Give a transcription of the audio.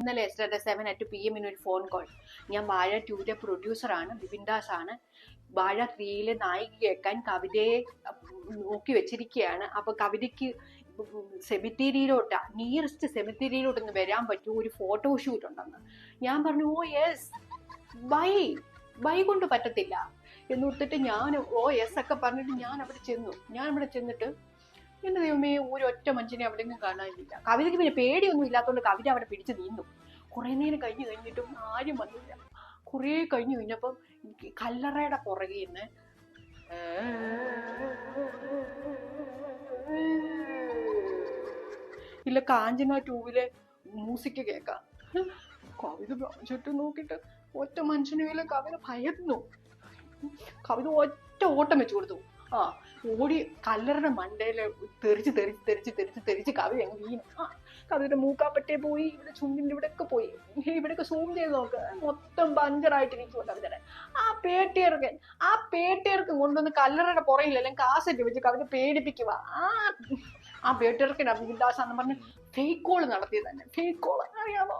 ഇന്നലെ yesterday 7 PM ഒരു phone call. ഞാൻ വാഴ 2 പ്രൊഡ്യൂസറാണ്, ബിപിൻ ദാസ് ആണ്. വാഴ 3 നായികയാക്കാൻ കവിതയെ നോക്കി വെച്ചിരിക്കുകയാണ്. അപ്പൊ കവിതയ്ക്ക് സെമിത്തേരിയിലോട്ട്, നിയറസ്റ്റ് സെമിത്തേരിയിലോട്ടൊന്ന് വരാൻ പറ്റുമോ, ഒരു ഫോട്ടോഷൂട്ട് ഉണ്ടെന്ന്. ഞാൻ പറഞ്ഞു ഓ യെസ്, ബൈ കൊണ്ട് പറ്റത്തില്ല എന്ന് കൊടുത്തിട്ട് ഞാൻ ഓ യെസ് ഒക്കെ പറഞ്ഞിട്ട് ഞാൻ അവിടെ ചെന്നിട്ട് എന്റെ ദൈവമേ, ഒരൊറ്റ മനുഷ്യനെ അവിടെ നിന്ന് കാണാനില്ല. കവിതയ്ക്ക് പിന്നെ പേടിയൊന്നും ഇല്ലാത്തതുകൊണ്ട് കവിത അവിടെ പിടിച്ച് നീന്നു. കുറെ നേരം കഴിഞ്ഞിട്ടും ആരും വന്നില്ല. കുറെ കഴിഞ്ഞപ്പം കല്ലറയുടെ പുറകെ നിന്ന് ഇല്ല കാഞ്ചന 2 മ്യൂസിക് കേൾക്കാം. കവിത ചുറ്റും നോക്കിട്ട് ഒറ്റ മനുഷ്യനെ കവിത ഭയന്നു. കവിത ഒറ്റ ഓട്ടം വെച്ചു കൊടുത്തു. ഓടി കല്ലറുടെ മണ്ടയില് തെറിച്ച് കവിത അങ്ങ് വീണു. കവിതയുടെ മൂക്കാപ്പറ്റേ പോയി, ഇവിടെ ചുണ്ടിന്റെ ഇവിടെയൊക്കെ പോയി. ഇവിടെയൊക്കെ സൂം ചെയ്ത് നോക്ക്, മൊത്തം പഞ്ചറായിട്ടിരിക്കുമോ കവിതയുടെ. ആ പേട്ടിയർക്ക് കൊണ്ടുവന്ന് കല്ലറയുടെ പുറയിൽ അല്ലെങ്കിൽ കാസറ്റ് വെച്ച് കവിത പേടിപ്പിക്കുക. ആ പേട്ടിയർക്കിന് ബിപിൻ ദാസ് എന്ന് പറഞ്ഞ് ഫേക്ക് കോള് നടത്തിയത് തന്നെ. ഫേക്ക് കോള് അറിയാമോ?